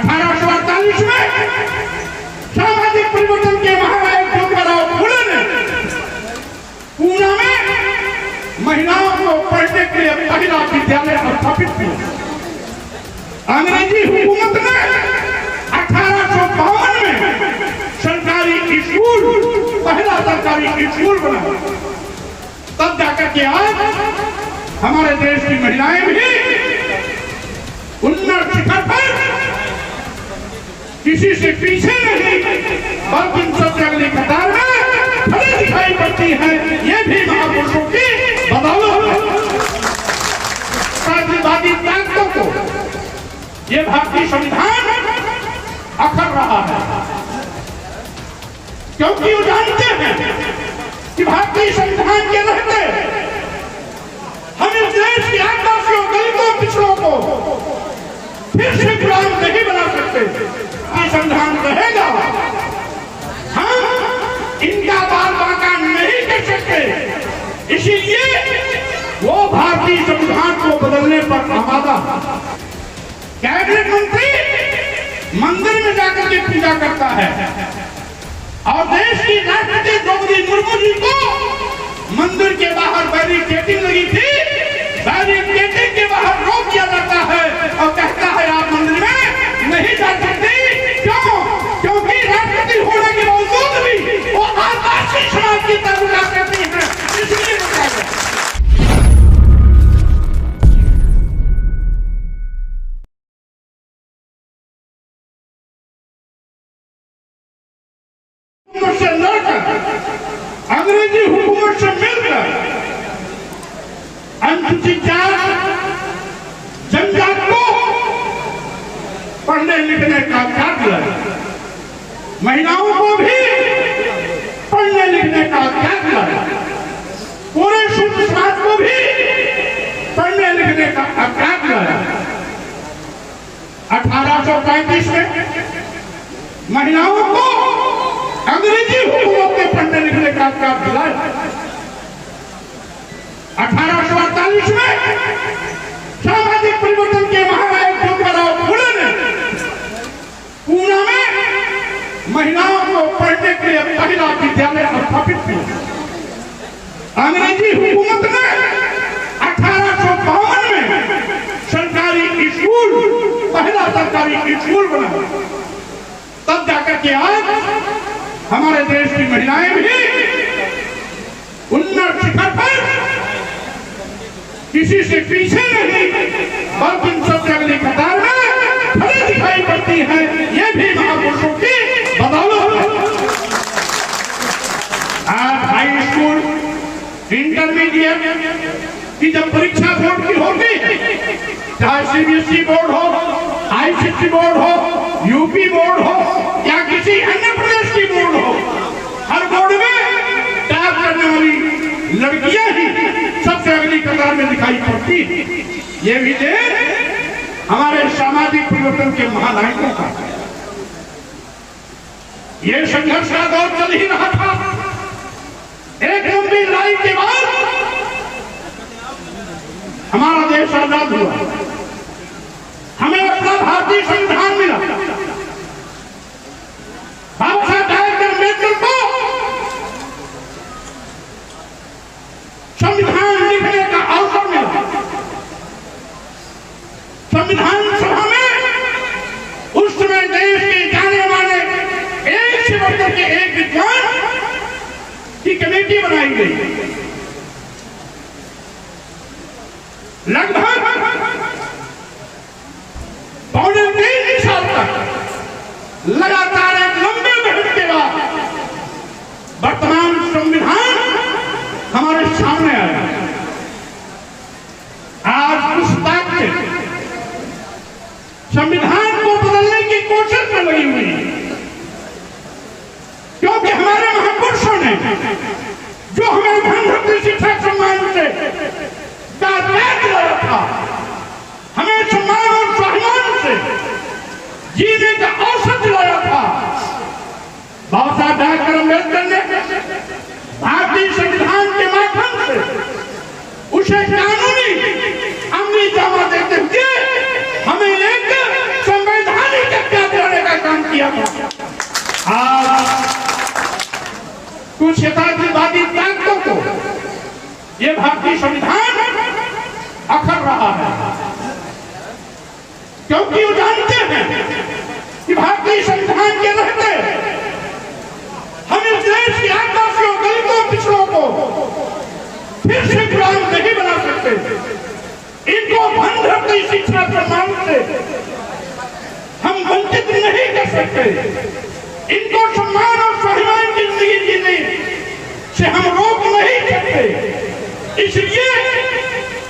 1848 में सामाजिक परिवर्तन के महानायक ज्योतिराव फुले ने पूना में महिलाओं को पढ़ने के लिए पहला विद्यालय स्थापित किया। अंग्रेजी हुकूमत ने 1852 में सरकारी स्कूल, पहला सरकारी स्कूल बना। तब जाकर के आज हमारे देश की महिलाएं भी उन्नत शिखर पर किसी से पीछे नहीं बल्कि सबसे अगली कतार में खड़ी दिखाई पड़ती है। ये भी महापुरुषों की बदौलत है। साम्यवादी ताकतों को ये भारतीय संविधान अखर रहा है, क्योंकि वो जानते हैं कि भारतीय संविधान के रहते हम इस देश के आदिवासियों, दलितों, पिछड़ों को फिर से गुलाम नहीं बना सकते। ये संविधान रहेगा, हम इनका बाल बांका नहीं कर सकते। इसीलिए वो भारतीय संविधान को बदलने पर आमादा। कैबिनेट मंत्री मंदिर में जाकर के पूजा करता है और देश की राष्ट्रपति द्रौपदी मुर्मू जी को मंदिर के बाहर बैरिकेडिंग लगी थी, बैरिकेडिंग के बाहर रोक दिया जाता है और कहता है आप मंदिर में नहीं जा सकते। क्यों? क्योंकि राष्ट्रपति होने के बावजूद भी वो आदिवासी समाज की तरफ करती है, इसलिए बताया गया। से लड़कर अंग्रेजी हुकूमत से मिलकर अनुसूचित जनजात को पढ़ने लिखने का त्याग दिया, महिलाओं को भी पढ़ने लिखने का त्याग दिया, पूरे शुद्ध समाज को भी पढ़ने लिखने का त्याग दिया। 1835 में महिलाओं को अंग्रेजी हुकूमत ने पढ़ने लिखने का अधिकार दिलाया। 1848 में सामाजिक परिवर्तन के महानायक ज्योतिराव फुले ने पूना में महिलाओं को पढ़ने के लिए पहला विद्यालय स्थापित किया। अंग्रेजी हुकूमत ने 1852 में सरकारी स्कूल, पहला सरकारी स्कूल बना। तब जाकर के आज हमारे देश की महिलाएं भी उन्नत शिखर पर किसी से पीछे नहीं बल्कि सबसे अगली कतार में खड़ी दिखाई पड़ती है। ये भी महापुरुषों की बदौलत है। आज हाई स्कूल, इंटरमीडिएट की जब परीक्षा बोर्ड की होगी, चाहे सीबीएसई बोर्ड हो, आईसीएसई बोर्ड हो, यूपी बोर्ड हो या किसी अन्य प्रदेश की बोर्ड हो, हर बोर्ड में टॉप करने वाली लड़कियां ही सबसे अगली कतार में दिखाई पड़ती। ये भी देश हमारे सामाजिक परिवर्तन के महानायकों का है। ये संघर्ष का दौर चल ही रहा था। एक लंबी लड़ाई के बाद हमारा देश आजाद हुआ, हमें अपना भारतीय संविधान मिला। बाबा साहेब अम्बेडकर को संविधान लिखने का अवसर मिला। संविधान सभा में उस समय देश के जाने माने एक से बढ़कर के एक विद्वान की कमेटी बनाई गई। लगभग पौने 3 साल तक लगातार एक लंबे मेहनत के बाद वर्तमान संविधान हमारे सामने आया। आज उस बात से संविधान को बदलने की कोशिश में लगी हुई है, क्योंकि हमारे महापुरुषों ने जो हमें धन शिक्षा सम्मान से त्याग दिया था, हमें सम्मान और स्वाभिमान से जीने का अवसर दिलाया था। बाबा साहेब अम्बेडकर ने भारतीय संविधान के माध्यम से उसे कानूनी अमली जामा देते हुए हमें एक संवैधानिक किया था। आज कुछ यथार्थवादी ताकतों को ये भारतीय संविधान अखर रहा है, क्योंकि वो जानते हैं कि भारतीय संविधान के रहते हम इस देश के आदिवासियों, दलितों, पिछड़ों को फिर से गुलाम नहीं बना सकते। इनको धन की शिक्षा प्रमाण से हम वंचित नहीं कर सकते। इनको सम्मान और स्वाभिमान की जिंदगी जीने से हम रोक नहीं सकते। इसलिए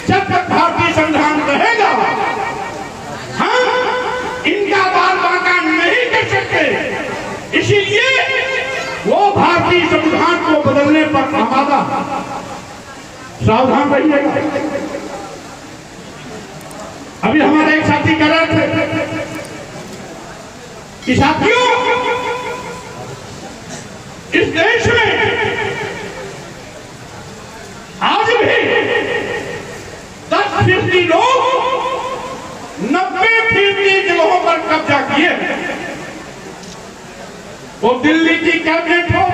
जब तक भारतीय संविधान रहेगा हम इनका बाल बांका नहीं कर सकते। इसीलिए वो भारतीय संविधान को बदलने पर आमादा, सावधान रहिएगा। अभी हमारे एक साथी कह रहे थे कि साथियों, इस देश में आज भी 10% लोग 90% जगहों पर कब्जा किए। वो दिल्ली की कैबिनेट हो,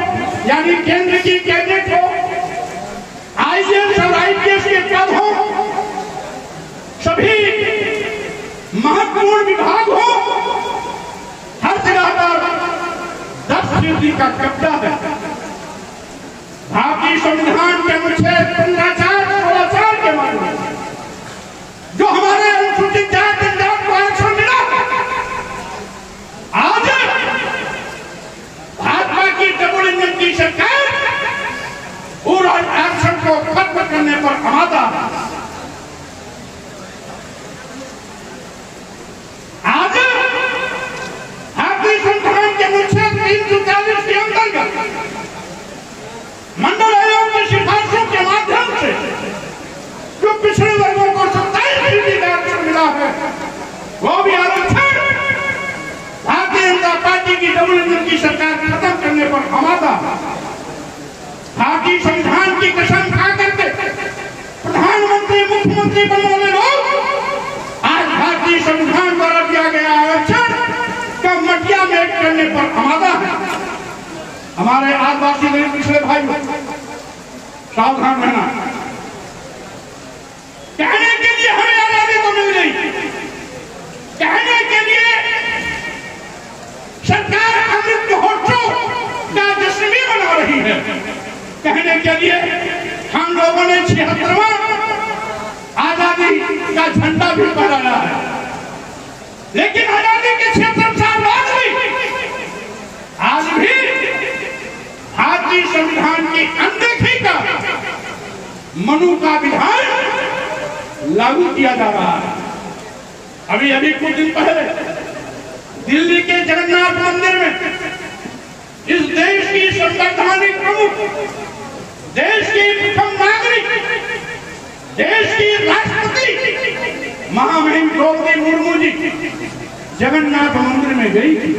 यानी केंद्र की कैबिनेट हो, आईएएस और आईपीएस के पद हो, सभी महत्वपूर्ण विभाग हो, हर जगह पर 10% का कब्जा है। भारतीय संविधान के अनुच्छेद 15(4) के मामले जो हमारे अनुसूचित जाति जनजाति को आरक्षण मिला, आज भाजपा की डबल इंजन की सरकार और आरक्षण को खत्म करने पर आमादा। आज भारतीय संविधान के अनुच्छेद 340 के अंतर्गत मंडल आयोग की सिफारिशों के माध्यम से जो पिछड़े वर्गों को 27% का आरक्षण मिला है, वो भी आरक्षण भारतीय जनता पार्टी की डबल इंजन की सरकार खत्म करने पर आमादा। भारतीय संविधान की कसम खा करके प्रधानमंत्री, मुख्यमंत्री बनने वाले लोग आज भारतीय संविधान द्वारा दिया गया आरक्षण का मटिया मेट करने पर आमादा है। हमारे आदिवासी दलित पिछड़े भाई सावधान रहना। कहने के लिए हमें आजादी तो मिल गई, कहने के लिए सरकार अमृत महोत्सव का जश्न भी मना रही है, कहने के लिए हम लोगों ने 76वां आजादी का झंडा भी फहराया है। लेकिन आजादी के 76 साल बाद भी आज भी भारतीय संविधान की अनदेखी का मनु का विधान लागू किया जा रहा है। अभी अभी कुछ दिन पहले दिल्ली के जगन्नाथ मंदिर में इस देश की संवैधानिक प्रमुख, देश की प्रथम नागरिक, देश की राष्ट्रपति महामहिम द्रौपदी मुर्मू जी जगन्नाथ मंदिर में गई थी।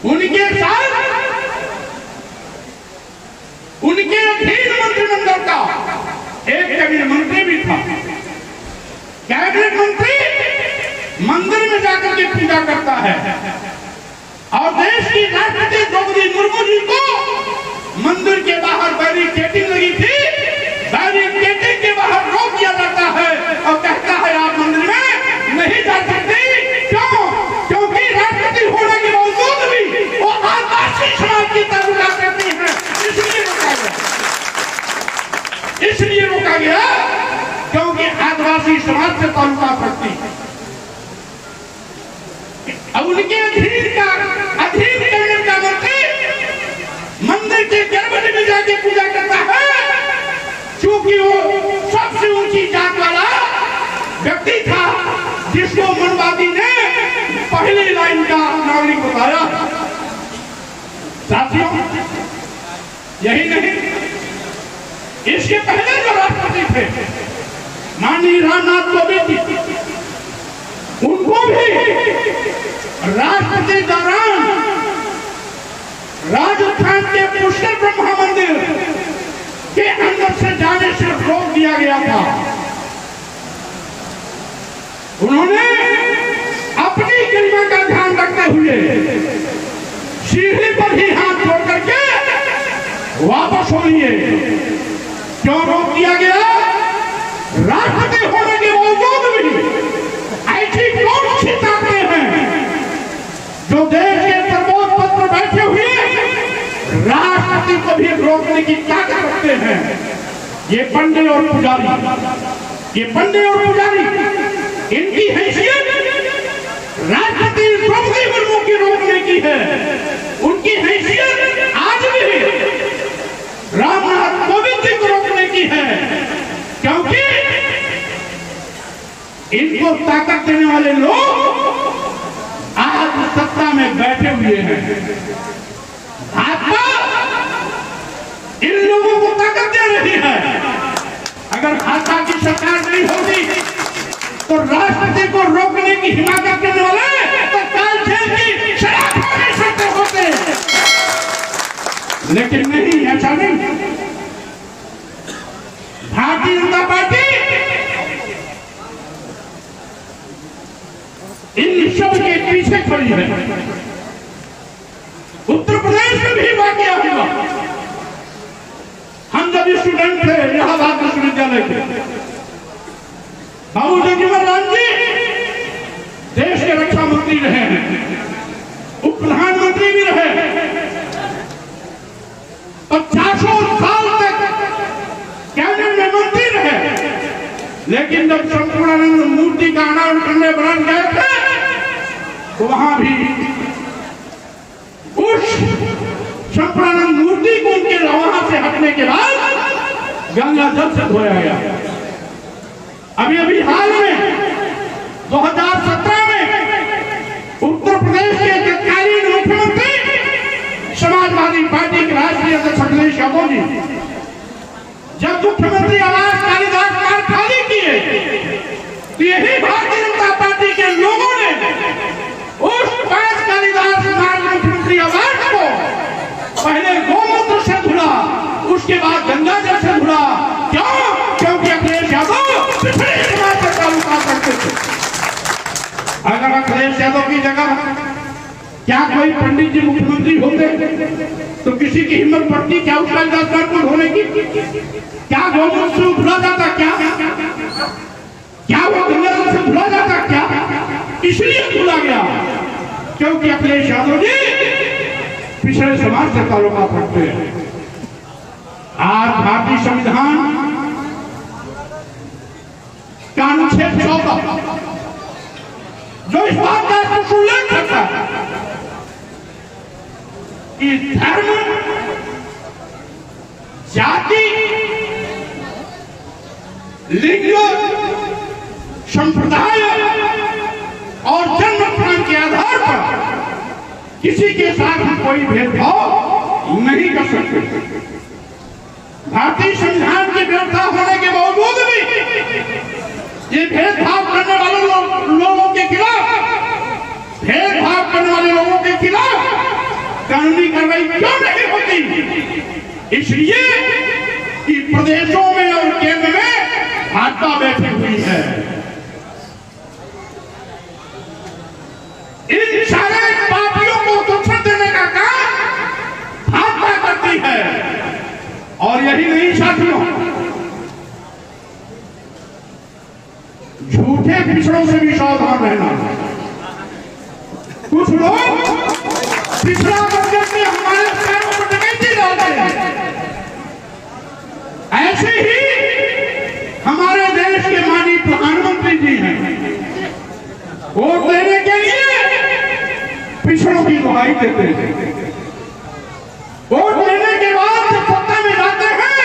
उनके साथ उनके अधीन मंत्रिमंडल का एक कैबिनेट मंत्री भी था। कैबिनेट मंत्री मंदिर में जाकर के पूजा करता है और देश की राष्ट्रपति द्रौपदी मुर्मू जी को मंदिर के बाहर बैरिकेडिंग लगी थी, बैरिकेडिंग के बाहर रोक दिया जाता है और कहता है आप मंदिर में नहीं जा सकते। क्यों? क्योंकि राष्ट्रपति होने के बावजूद भी वो आदिवासी समाज की तारुला करती है, इसलिए रोका गया क्योंकि आदिवासी समाज से ताल्लुका रखती है। अब उनके अधीन करने का मंत्री मंदिर के गर्भगृह में जाके पूजा करता है, क्योंकि वो सबसे ऊंची जात वाला व्यक्ति था जिसको मनवादी ने पहली लाइन का नागरिक बताया। साथियों, यही नहीं, इसके पहले जो राष्ट्रपति थे माननीय रामनाथ कोविंद जी, उनको भी राष्ट्रपति दौरान राजस्थान के पुष्कर ब्रह्मा मंदिर के अंदर से जाने से रोक दिया गया था। उन्होंने अपनी गरिमा का ध्यान रखते हुए हुए सीढ़ी पर ही हाथ जोड़ करके वापस हो लिए। क्यों रोक दिया गया? राष्ट्रपति होने के बावजूद भी ऐसी कौन सी ताकतें हैं जो देश के सर्वोच्च पद पर बैठे हुए राष्ट्रपति को भी रोकने की ताकत रखते हैं? ये पंडित और पुजारी, ये पंडित और पुजारी, इनकी हैसियत राष्ट्रपति द्रौपदी मुर्मू की रोकने की है। उनकी हैसियत आज भी रामनाथ कोविंद जी को रोकने की है, क्योंकि इनको ताकत देने वाले लोग आज सत्ता में बैठे हुए हैं। भाजपा इन लोगों को ताकत दे रही है। अगर भाजपा की सरकार नहीं होती तो राष्ट्रपति को रोकने की हिमाकत करने वाले तो काल जेल की शराब नहीं सकते होते, लेकिन नहीं, ऐसा नहीं। भारतीय जनता पार्टी इन सब के पीछे खड़ी है। उत्तर प्रदेश में भी वाकया हुआ। हम जब स्टूडेंट थे इलाहाबाद विश्वविद्यालय के, बाबू जगजीवन जी देश के रक्षा मंत्री रहे हैं, उप प्रधानमंत्री भी रहे, 50 साल तक कैबिनेट में मंत्री रहे। लेकिन जब संपूर्णानंद मूर्ति का अनावरण करने बन गए थे तो वहां भी उस संपूर्णानंद मूर्ति को उनके वहां से हटने के बाद गंगा जल से धोया गया। अभी अभी हाल में 2017 में उत्तर प्रदेश के तत्कालीन मुख्यमंत्री समाजवादी पार्टी के राष्ट्रीय अध्यक्ष अखिलेश यादव जी जब मुख्यमंत्री आवास कालिदास मार्ग खाली किए तो यही भारतीय जनता पार्टी के लोगों ने उस 5 कालिदास मार्ग मुख्यमंत्री आवास को पहले गोमूत्र से धुला, उसके बाद गंगा जल से धुला। क्यों? क्योंकि अखिलेश यादव पिछड़े समाज से ताल्लुकात रखते थे। अगर अखिलेश यादव की जगह क्या कोई पंडित जी मुख्यमंत्री होते तो किसी की हिम्मत पड़ती क्या उस कालिदास मार्ग को धोने की? क्या गोमूत्र से धुला जाता? क्या वो गंगा जल से धुला जाता? क्या इसलिए धुला गया क्योंकि अखिलेश यादव जी पिछड़े समाज से ताल्लुकात रखते हैं। आज भारतीय संविधान का अनुच्छेद 14 जो इस बात का उल्लेख करता है कि धर्म, जाति, लिंग, संप्रदाय और जन्म स्थान के आधार पर किसी के साथ कोई भेदभाव नहीं कर सकते। भारतीय संविधान की व्यवस्था होने के बावजूद भी ये भेदभाव करने वाले लोगों के खिलाफ, भेदभाव करने वाले लोगों के खिलाफ कानूनी कार्रवाई क्यों नहीं होती? इसलिए कि प्रदेशों में और केंद्र में भाजपा बैठी हुई है। इन सारे पार्टियों को संरक्षण देने का काम भाजपा करती है। और यही नहीं साथियों, झूठे पिछड़ों से भी सावधान रहना। कुछ लोग पिछड़ा बनकर के हमारे पैरों पर डकैती डालते हैं। ऐसे ही हमारे देश के माननीय प्रधानमंत्री जी हैं, वोट देने के लिए पिछड़ों की दुहाई देते हैं। वोट देने के बाद जब सत्ता में जाते हैं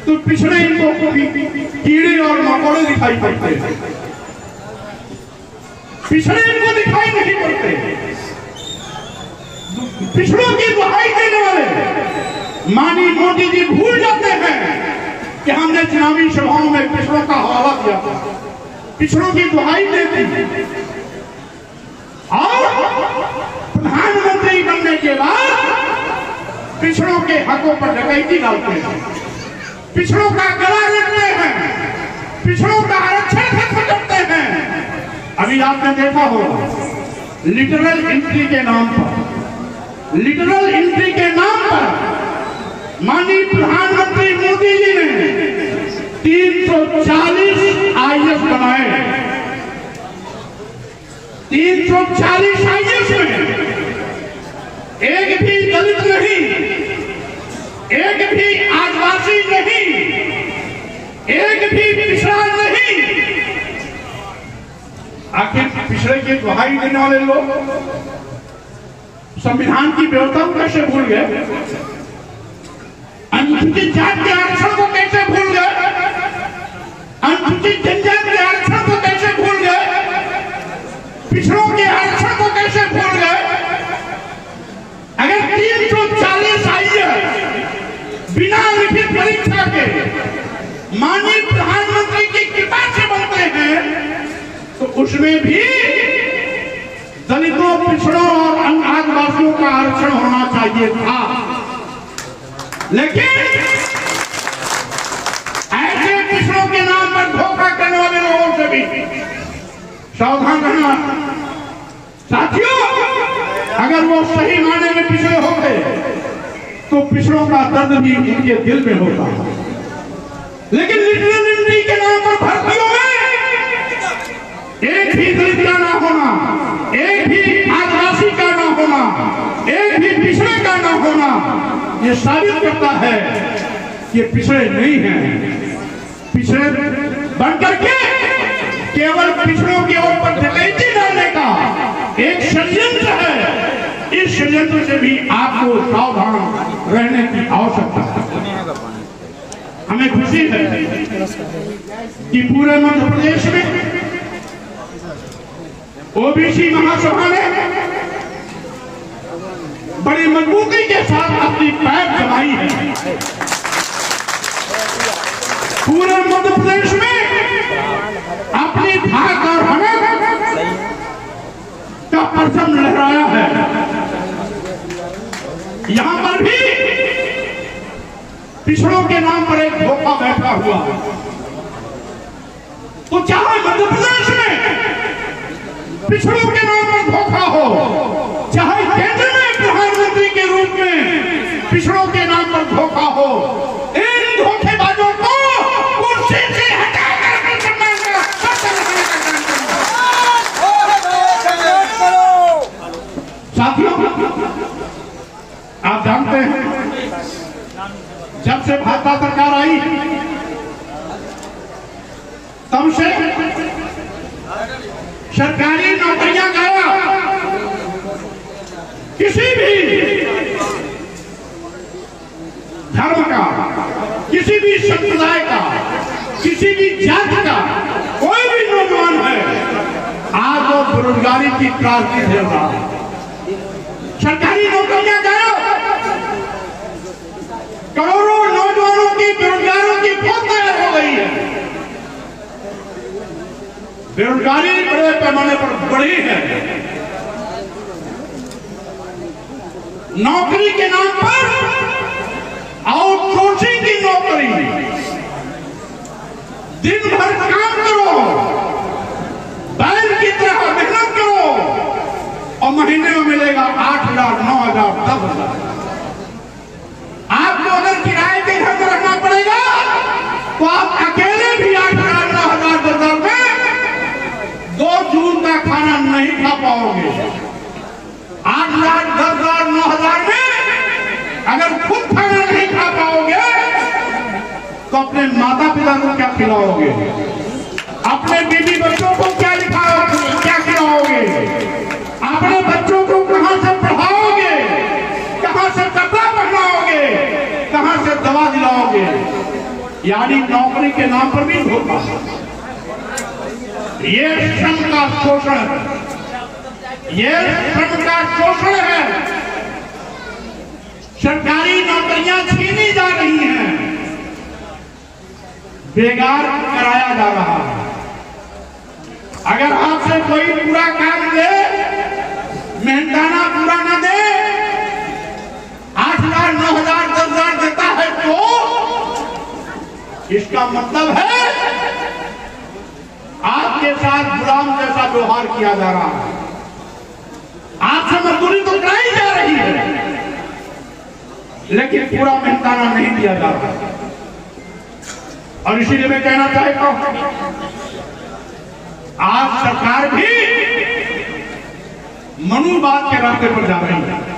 तो पिछड़े इनको कीड़े और मकोड़े दिखाई पड़ते हैं, पिछड़े इनको दिखाई नहीं पड़ते। पिछड़ों की दुहाई देने वाले माननीय मोदी जी भूल जाते हैं कि हमने चुनावी सभाओं में पिछड़ों का हवाला दिया था, पिछड़ों की दुहाई देती और प्रधानमंत्री बनने के बाद पिछड़ों के हकों पर डकैती डालते हैं, पिछड़ों का गला रखते हैं, पिछड़ों का आरक्षण खत्म करते हैं। अभी आपने देखा होगा लिटरल एंट्री के नाम पर, लिटरल एंट्री के नाम पर माननीय प्रधानमंत्री मोदी जी ने 340 IAS बनाए। 340 IAS में एक भी दलित नहीं, एक भी आदिवासी नहीं, एक भी पिछड़ा नहीं। आखिर पिछड़े की दुहाई देने वाले लोग संविधान की व्यवस्था को कैसे भूल गए? अनुसूचित जाति के आरक्षण को कैसे भूल गए? अनुसूचित जनजाति के आरक्षण को कैसे भूल गए? पिछड़ों के आरक्षण को कैसे भूल गए? अगर 340 IAS बिना लिखित परीक्षा के माननीय प्रधानमंत्री की कृपा से बनते हैं, तो उसमें भी दलितों, पिछड़ों और आदिवासियों का आरक्षण होना चाहिए था। लेकिन ऐसे पिछड़ों के नाम पर धोखा करने वाले लोगों से भी सावधान रहना। साथियों, अगर वो सही मायने में पिछड़े होते तो पिछड़ों का दर्द भी उनके दिल में होता। लेकिन लिटरल एंट्री के नाम पर भर्तियों में एक भी दलित का ना होना, एक भी आदिवासी का ना होना, एक भी पिछड़े का ना होना, ये साबित करता है कि पिछड़े नहीं हैं। पिछड़े बनकर के केवल पिछड़ों के ऊपर डकैती डालने का एक षड्यंत्र है। इस षड्यंत्र से भी आपको सावधान रहने की आवश्यकता है। हमें खुशी है कि पूरे मध्य प्रदेश में ओबीसी महासभा ने बड़ी मजबूती के साथ अपनी पैर जमाई है। पूरे मध्य प्रदेश में अपनी धाक और हनक का परचम लहराया है। यहां पर भी पिछड़ों के नाम पर एक धोखा बैठा हुआ। तो चाहे मध्य प्रदेश में पिछड़ों के नाम पर धोखा हो, चाहे केंद्र में प्रधानमंत्री के रूप में पिछड़ों के नाम पर धोखा हो, इन धोखेबाजों को कुर्सी से हटाकर साथियों, आप जानते हैं जब से भाजपा सरकार आई तब से सरकारी नौकरियां गायब। किसी भी धर्म का, किसी भी संप्रदाय का, किसी भी जाति का कोई भी नौजवान है आज वो बेरोजगारी की त्रासदी झेल रहा है। सरकारी नौकरियां गायब। करोड़ों नौजवानों की बेरोजगारों की फौज तैयार हो गई है। बेरोजगारी बड़े पैमाने पर बढ़ी है। नौकरी के नाम पर आउटसोर्सिंग की नौकरी, दिन भर काम करो, बैल की तरह मेहनत करो और महीने में मिलेगा 8,000, 9,000, 10,000। आपको अगर किराए के घर में रखना पड़ेगा तो आप अकेले भी 8,000, 9,000, 10,000 में 2 जून का खाना नहीं खा पाओगे। 8,000, 10,000, 9,000 में अगर खुद खाना नहीं खा पाओगे तो अपने माता पिता को क्या खिलाओगे? अपने बीवी बच्चों को क्या खिलाओगे? अपने बच्चों को कहां से पढ़ाओगे? कहां से कपड़ा पहनाओगे? कहां से दवा दिलाओगे? यानी नौकरी के नाम पर भी धोखा। ये श्रम का शोषण है। ये श्रम का शोषण है। सरकारी नौकरियां छीनी जा रही हैं, बेकार कराया जा रहा है। अगर आपसे कोई पूरा काम दे, मेहनताना पूरा न दे, 8,000, 9,000, 10,000 देता है तो इसका मतलब है आपके साथ गुलाम जैसा व्यवहार किया जा रहा है। आपसे मजदूरी तो कराई जा रही है, लेकिन पूरा मेहनताना नहीं दिया जा रहा। और इसीलिए मैं कहना चाहता हूं, आज सरकार भी मनुवाद के रास्ते पर जा रही है।